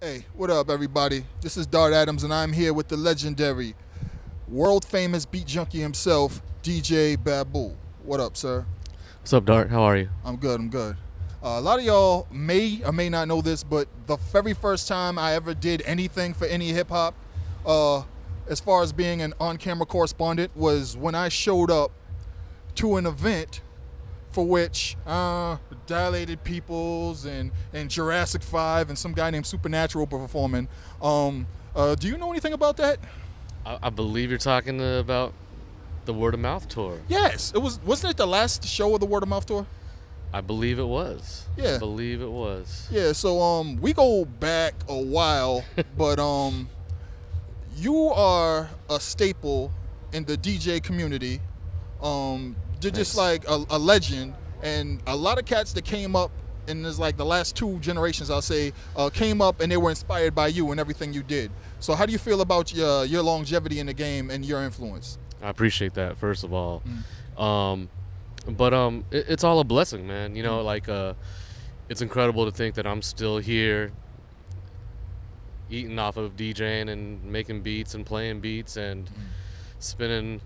Hey, what up, everybody? This is Dart Adams, and I'm here with the legendary, world famous beat junkie himself, DJ Babu. What up, sir? What's up, Dart? How are you? I'm good, I'm good. A lot of y'all may or may not know this, but the very first time I ever did anything for NEHip-Hop, as far as being an on camera correspondent, was when I showed up to an event for which Dilated Peoples and Jurassic 5 and some guy named Supernatural were performing. Do you know anything about that? I believe you're talking about the Word of Mouth tour. Yes, it was. Wasn't it the last show of the Word of Mouth tour? I believe it was. Yeah. I believe it was. Yeah. So we go back a while, but you are a staple in the DJ community. You're just like a legend, and a lot of cats that came up in this, like the last two generations, I'll say, came up and they were inspired by you and everything you did. So how do you feel about your longevity in the game and your influence? I appreciate that, first of all. It's all a blessing, man. You know, it's incredible to think that I'm still here eating off of DJing and making beats and playing beats and spinning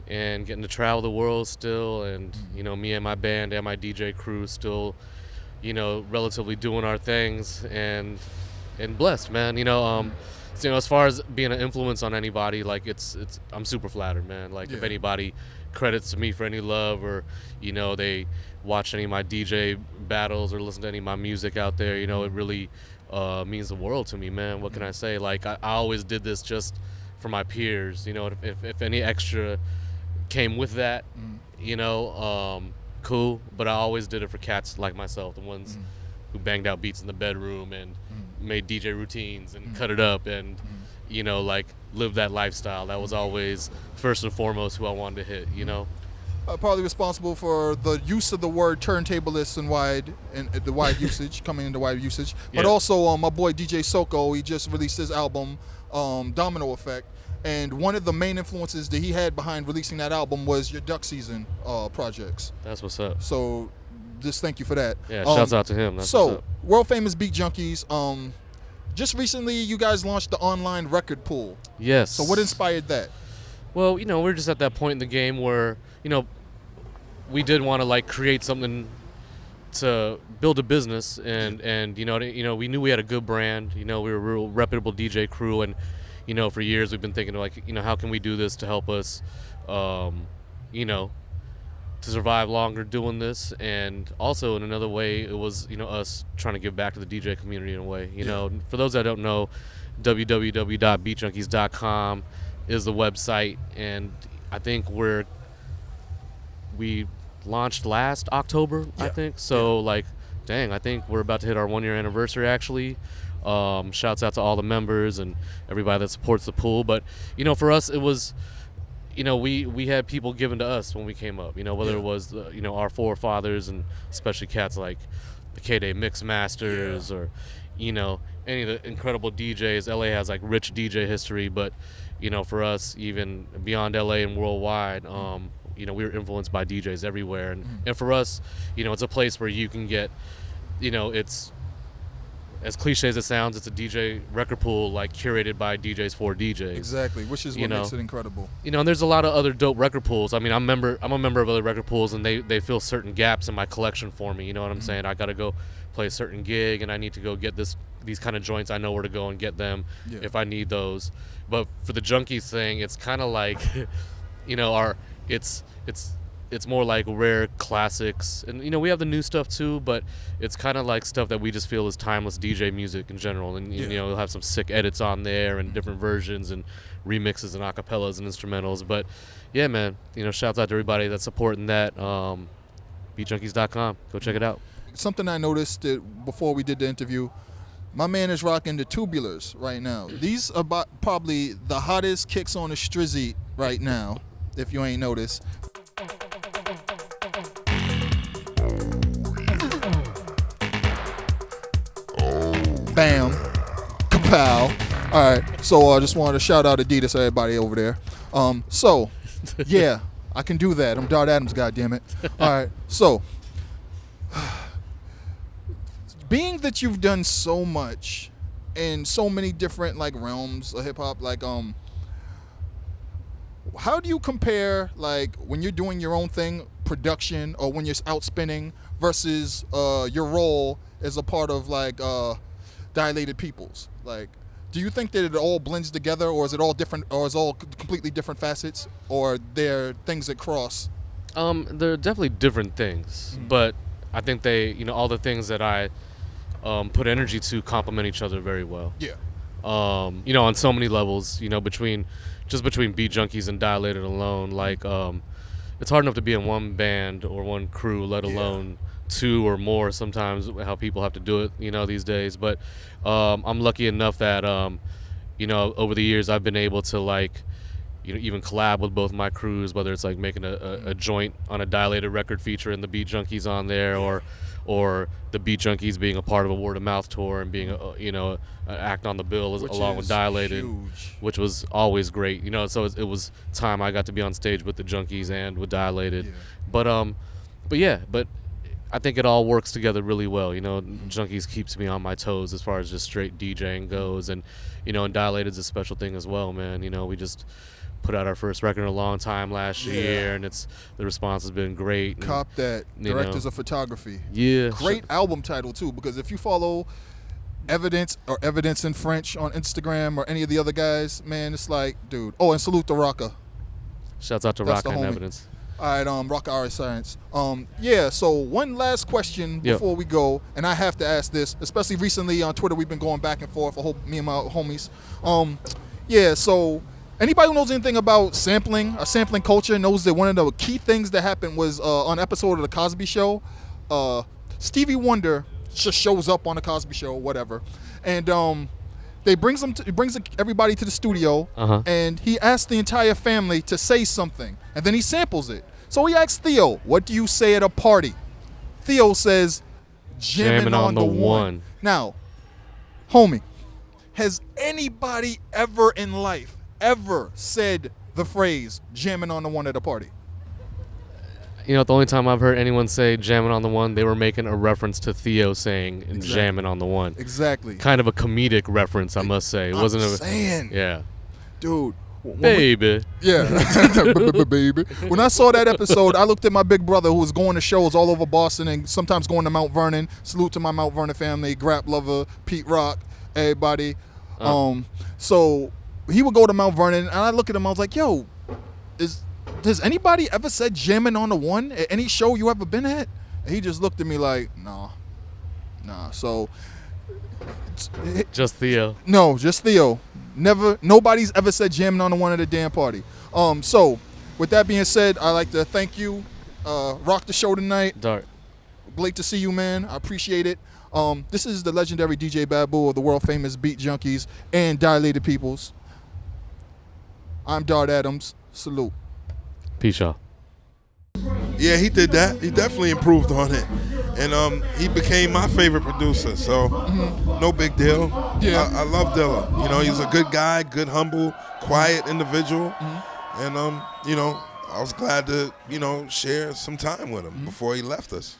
and getting to travel the world still, and you know, me and my band and my DJ crew still, you know, relatively doing our things, and blessed, man. So, as far as being an influence on anybody, like it's I'm super flattered, man. Like if anybody credits me for any love, or you know, they watch any of my DJ battles or listen to any of my music out there, you know, it really means the world to me, man. What can I say? Like I always did this just for my peers, you know. If any extra came with that, you know, cool, but I always did it for cats like myself, the ones who banged out beats in the bedroom and made DJ routines and cut it up and you know, like lived that lifestyle. That was always first and foremost who I wanted to hit, you know. Probably responsible for the use of the word turntablist and the wide usage, coming into wide usage. But also my boy DJ Soko, he just released his album Domino Effect. And one of the main influences that he had behind releasing that album was your Duck Season projects. That's what's up. So just thank you for that. Yeah, shouts out to him. That's what's up. World famous Beat Junkies. Just recently you guys launched the online record pool. Yes. So what inspired that? Well, you know, we're just at that point in the game where, you know, we did want to like create something to build a business, and you know, we knew we had a good brand. You know, we were a real reputable DJ crew, and you know, for years we've been thinking like, you know, how can we do this to help us, you know, to survive longer doing this. And also in another way, it was, you know, us trying to give back to the DJ community in a way. You know, for those that don't know, www.beatjunkies.com is the website, and I think we launched last October, I think. So like, dang, I think we're about to hit our 1 year anniversary actually. Shouts out to all the members and everybody that supports the pool. But you know, for us, it was, you know, we had people given to us when we came up. You know, whether it was you know, our forefathers, and especially cats like the K-Day Mix Masters, or you know, any of the incredible DJs. LA has like rich DJ history, but you know, for us, even beyond LA and worldwide, you know, we were influenced by DJs everywhere, and for us, you know, it's a place where you can get, you know, it's, as cliche as it sounds, it's a DJ record pool like curated by DJs for DJs. Exactly, which is what makes it incredible. You know, and there's a lot of other dope record pools. I mean, I'm a member of other record pools, and they fill certain gaps in my collection for me. You know what I'm saying? I got to go play a certain gig, and I need to go get these kind of joints. I know where to go and get them if I need those. But for the Junkies thing, it's kind of like, you know, it's more like rare classics, and you know, we have the new stuff too, but it's kind of like stuff that we just feel is timeless DJ music in general. And you know, you'll have some sick edits on there and different versions and remixes and acapellas and instrumentals. But yeah, man, you know, shouts out to everybody that's supporting that. beatjunkies.com, go check it out. Something I noticed that before we did the interview, my man is rocking the tubulars right now. These are probably the hottest kicks on the strizzy right now, if you ain't noticed. Bam. Kapow. All right. So I just wanted to shout out Adidas, everybody over there. Yeah, I can do that. I'm Dart Adams, goddammit. All right. So, being that you've done so much in so many different like realms of hip hop. Like how do you compare like when you're doing your own thing, production, or when you're out spinning versus your role as a part of like Dilated Peoples? Like, do you think that it all blends together, or is it all different, or is all completely different facets, or there things that cross? They're definitely different things, but I think they, all the things that I put energy to complement each other very well. Yeah. On so many levels, between Beat Junkies and Dilated alone, like it's hard enough to be in one band or one crew, let alone two or more sometimes, how people have to do it, these days. But I'm lucky enough that over the years I've been able to like even collab with both my crews, whether it's like making a joint on a Dilated record feature and the Beat Junkies on there, or the Beat Junkies being a part of a word of mouth tour and being an act on the bill along with Dilated, huge. which was always great. So it was time I got to be on stage with the Junkies and with Dilated. Yeah. But I think it all works together really well. Junkies keeps me on my toes as far as just straight DJing goes, and and Dilated's a special thing as well, man. We just put out our first record in a long time last year, and the response has been great. Cop that. Directors of Photography. Yeah. Great album title too, because if you follow Evidence or Evidence in French on Instagram or any of the other guys, man, it's like, dude. Oh, and salute to Rocka. Shouts out to That's Rocka and the homie. Evidence. All right, Rocka Art Science. So one last question before we go, and I have to ask this, especially recently on Twitter, we've been going back and forth, me and my homies. So anybody who knows anything about sampling or sampling culture knows that one of the key things that happened was on an episode of The Cosby Show, Stevie Wonder just shows up on The Cosby Show, whatever, and he brings everybody to the studio, and he asks the entire family to say something, and then he samples it. So he asks Theo, "What do you say at a party?" Theo says, "Jamming on the one." Now, homie, has anybody ever in life ever said the phrase "jamming on the one" at a party? The only time I've heard anyone say "jamming on the one," they were making a reference to Theo saying "jamming on the one." Exactly. Kind of a comedic reference, I must say. It wasn't saying. Yeah. Dude. Baby. Baby. When I saw that episode, I looked at my big brother who was going to shows all over Boston and sometimes going to Mount Vernon. Salute to my Mount Vernon family, Grap Lover, Pete Rock, everybody. So he would go to Mount Vernon, and I look at him, I was like, yo, has anybody ever said "jamming on the one" at any show you ever been at? And he just looked at me like, nah. So just Theo. No, just Theo. Nobody's ever said "jamming on the one" at a damn party. So with that being said, I'd like to thank you. Rock the show tonight. Dart. Great to see you, man. I appreciate it. This is the legendary DJ Babu of the world famous Beat Junkies and Dilated Peoples. I'm Dart Adams. Salute. Peace, y'all. Yeah, he did that. He definitely improved on it. And he became my favorite producer, so no big deal. Yeah. I love Dilla. He's a good guy, good, humble, quiet individual. And, I was glad to, share some time with him before he left us.